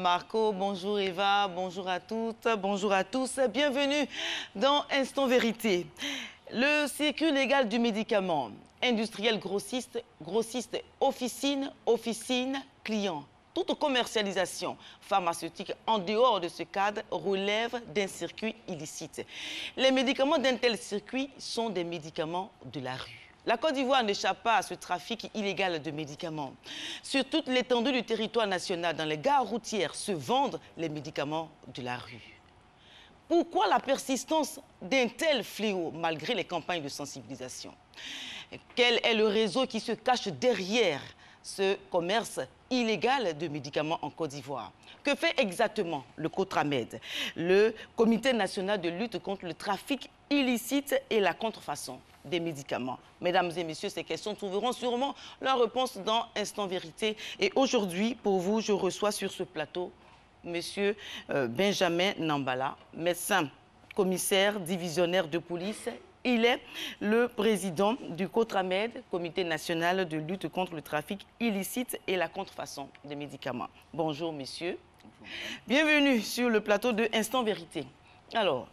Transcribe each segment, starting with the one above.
Marco, bonjour Eva, bonjour à toutes, bonjour à tous. Bienvenue dans Instant Vérité. Le circuit légal du médicament, industriel grossiste, grossiste officine, officine client. Toute commercialisation pharmaceutique en dehors de ce cadre relève d'un circuit illicite. Les médicaments d'un tel circuit sont des médicaments de la rue. La Côte d'Ivoire n'échappe pas à ce trafic illégal de médicaments. Sur toute l'étendue du territoire national, dans les gares routières, se vendent les médicaments de la rue. Pourquoi la persistance d'un tel fléau malgré les campagnes de sensibilisation? Quel est le réseau qui se cache derrière ce commerce illégal de médicaments en Côte d'Ivoire? Que fait exactement le COTRAMED, le Comité national de lutte contre le trafic illicite et la contrefaçon des médicaments? Mesdames et messieurs, ces questions trouveront sûrement leur réponse dans Instant Vérité. Et aujourd'hui, pour vous, je reçois sur ce plateau Monsieur Benjamin Nambala, médecin, commissaire, divisionnaire de police. Il est le président du COTRAMED, Comité national de lutte contre le trafic illicite et la contrefaçon des médicaments. Bonjour, messieurs. Bonjour. Bienvenue sur le plateau de Instant Vérité. Alors,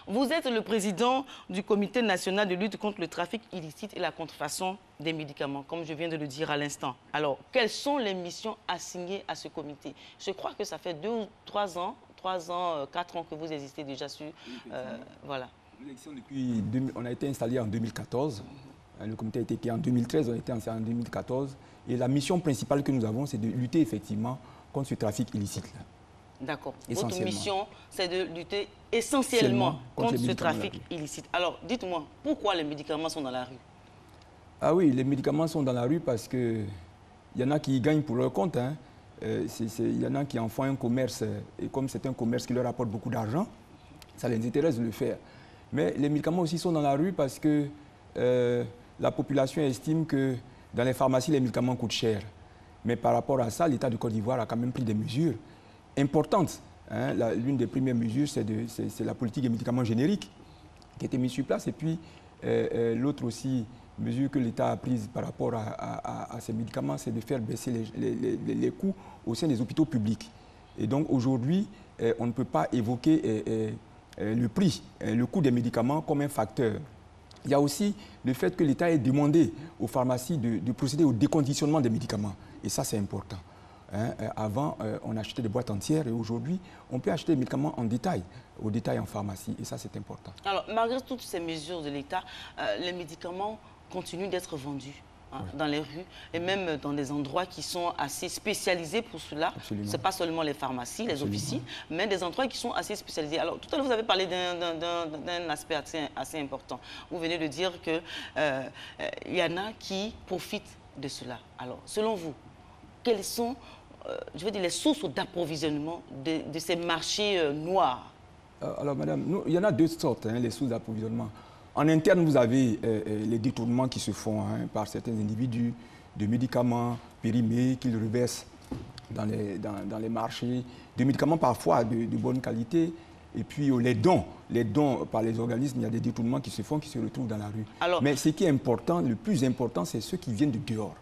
vous êtes le président du Comité national de lutte contre le trafic illicite et la contrefaçon des médicaments, comme je viens de le dire à l'instant. Alors, quelles sont les missions assignées à ce comité? Je crois que ça fait 2 ou 3 ans, 4 ans que vous existez déjà sur... voilà. On a été installé en 2014. Le comité a été créé en 2013, on a été installé en 2014. Et la mission principale que nous avons, c'est de lutter effectivement contre ce trafic illicite-là. D'accord. Votre mission, c'est de lutter essentiellement contre ce trafic illicite. Alors, dites-moi, pourquoi les médicaments sont dans la rue? Ah oui, les médicaments sont dans la rue parce qu'il y en a qui gagnent pour leur compte. Il y en a qui en font un commerce. Et comme c'est un commerce qui leur apporte beaucoup d'argent, ça les intéresse de le faire. Mais les médicaments aussi sont dans la rue parce que la population estime que dans les pharmacies, les médicaments coûtent cher. Mais par rapport à ça, l'État de Côte d'Ivoire a quand même pris des mesures importantes. L'une des premières mesures, c'est la politique des médicaments génériques qui a été mise sur place. Et puis, l'autre aussi mesure que l'État a prise par rapport à ces médicaments, c'est de faire baisser les coûts au sein des hôpitaux publics. Et donc, aujourd'hui, on ne peut pas évoquer le prix, le coût des médicaments comme un facteur. Il y a aussi le fait que l'État ait demandé aux pharmacies de procéder au déconditionnement des médicaments. Et ça, c'est important. Avant, on achetait des boîtes entières et aujourd'hui, on peut acheter des médicaments en détail, au détail en pharmacie. Et ça, c'est important. Alors, malgré toutes ces mesures de l'État, les médicaments continuent d'être vendus. Dans les rues et même dans des endroits qui sont assez spécialisés pour cela. Ce n'est pas seulement les pharmacies, les officines, mais des endroits qui sont assez spécialisés. Alors, tout à l'heure, vous avez parlé d'un aspect assez important. Vous venez de dire qu'il y en a qui profitent de cela. Alors, selon vous, quelles sont les sources d'approvisionnement de ces marchés noirs? Alors, madame, il y en a 2 sortes, les sources d'approvisionnement. En interne, vous avez les détournements qui se font par certains individus de médicaments périmés qu'ils reversent dans les marchés, des médicaments parfois de bonne qualité, et puis les dons par les organismes, il y a des détournements qui se font, qui se retrouvent dans la rue. Alors, mais ce qui est important, le plus important, c'est ceux qui viennent de dehors.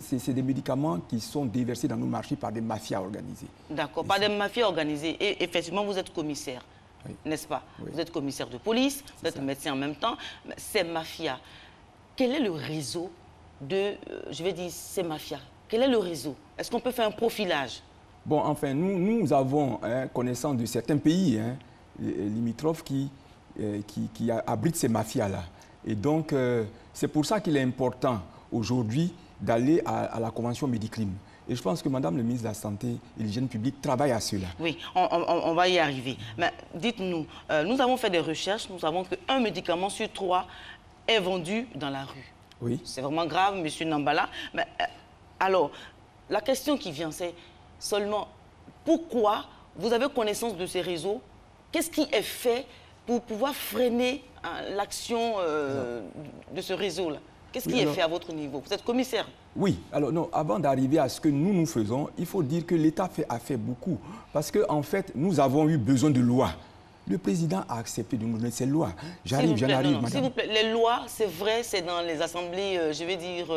C'est des médicaments qui sont déversés dans nos marchés par des mafias organisées. D'accord, par des mafias organisées. Et effectivement, vous êtes commissaire. Oui. N'est-ce pas? Oui. Vous êtes commissaire de police, vous êtes médecin en même temps. Ces mafias, quel est le réseau de, ces mafias? Quel est le réseau? Est-ce qu'on peut faire un profilage? Bon, enfin, nous avons connaissance de certains pays limitrophes qui abritent ces mafias-là. Et donc, c'est pour ça qu'il est important aujourd'hui d'aller à la Convention Médicrim. Et je pense que Madame le ministre de la Santé et de l'Hygiène publique travaille à cela. Oui, on va y arriver. Mais dites-nous, nous avons fait des recherches, nous savons qu'un médicament sur 3 est vendu dans la rue. Oui. C'est vraiment grave, Monsieur Nambala. Mais alors, la question qui vient, c'est seulement pourquoi vous avez connaissance de ces réseaux? Qu'est-ce qui est fait pour pouvoir freiner l'action de ce réseau-là? Qu'est-ce qui est fait à votre niveau? Vous êtes commissaire? Oui. Alors, non, avant d'arriver à ce que nous faisons, il faut dire que l'État a fait beaucoup. Parce qu'en fait, nous avons eu besoin de lois Le président a accepté de nous donner ces lois. J'en arrive, madame. S'il vous plaît, les lois, c'est vrai, c'est dans les assemblées, je vais dire,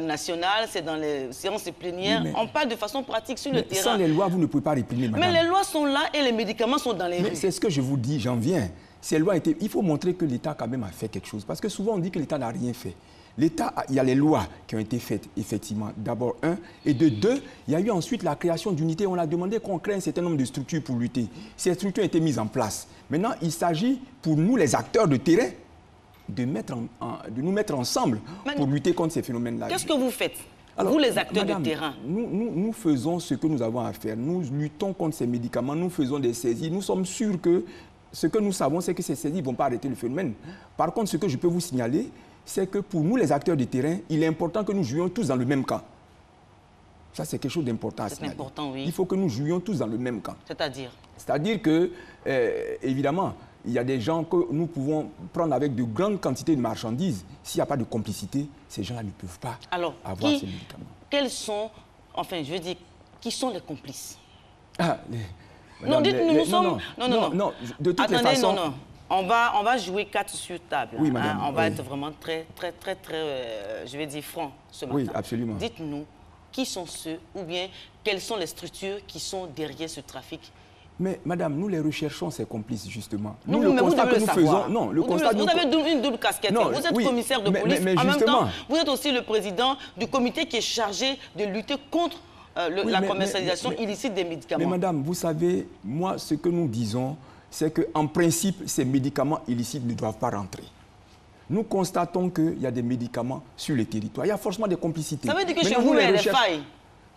nationales, c'est dans les séances plénières. Oui, on parle de façon pratique sur le terrain. Sans les lois, vous ne pouvez pas réprimer, madame. Mais les lois sont là et les médicaments sont dans les rues. C'est ce que je vous dis, j'en viens. Ces lois étaient... Il faut montrer que l'État quand même a fait quelque chose. Parce que souvent, on dit que l'État n'a rien fait. L'État, il y a les lois qui ont été faites, effectivement, d'abord, un. Et de deux, il y a eu ensuite la création d'unités. On a demandé qu'on crée un certain nombre de structures pour lutter. Ces structures ont été mises en place. Maintenant, il s'agit, pour nous, les acteurs de terrain, de nous mettre ensemble pour lutter contre ces phénomènes-là. Qu'est-ce que vous faites, vous, les acteurs de terrain? Nous faisons ce que nous avons à faire. Nous luttons contre ces médicaments, nous faisons des saisies. Nous sommes sûrs que ce que nous savons, c'est que ces saisies ne vont pas arrêter le phénomène. Par contre, ce que je peux vous signaler, c'est que pour nous, les acteurs de terrain, il est important que nous jouions tous dans le même camp. Ça, c'est quelque chose d'important à signaler. C'est important, oui. Il faut que nous jouions tous dans le même camp. C'est-à-dire? C'est-à-dire que, évidemment, il y a des gens que nous pouvons prendre avec de grandes quantités de marchandises. S'il n'y a pas de complicité, ces gens-là ne peuvent pas avoir ces médicaments. Quels sont, enfin, je veux dire, qui sont les complices? Non, dites-nous, nous sommes... Non, de toutes les façons... Non. On va jouer 4 sur table. Oui, madame. On va être vraiment très, je vais dire, franc ce matin. Oui, absolument. Dites-nous, qui sont ceux, ou bien, quelles sont les structures qui sont derrière ce trafic? Mais, madame, nous les recherchons, ces complices, justement. Nous, le constat que nous faisons... Non, le constat... Vous avez une double casquette. Non, vous êtes commissaire de police. Mais en même justement... temps, vous êtes aussi le président du comité qui est chargé de lutter contre la commercialisation illicite des médicaments. Mais, madame, vous savez, moi, ce que nous disons... c'est qu'en principe, ces médicaments illicites ne doivent pas rentrer. Nous constatons qu'il y a des médicaments sur le territoire. Il y a forcément des complicités. Ça veut dire que chez vous, il y a des failles.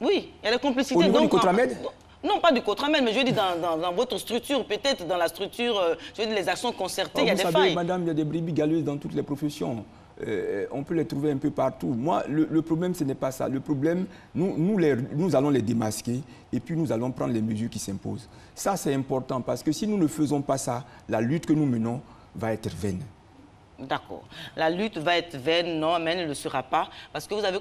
Oui, il y a des complicités. Au niveau du Cotramed? Non, pas du Cotramed, mais je veux dire dans votre structure, peut-être dans la structure, je veux dire les actions concertées, il y a des failles. Vous savez, madame, il y a des brebis galeuses dans toutes les professions. On peut les trouver un peu partout. Moi, le problème, ce n'est pas ça. Le problème, nous allons les démasquer et puis nous allons prendre les mesures qui s'imposent. Ça, c'est important parce que si nous ne faisons pas ça, la lutte que nous menons va être vaine. D'accord. La lutte va être vaine, non, mais elle ne le sera pas parce que vous avez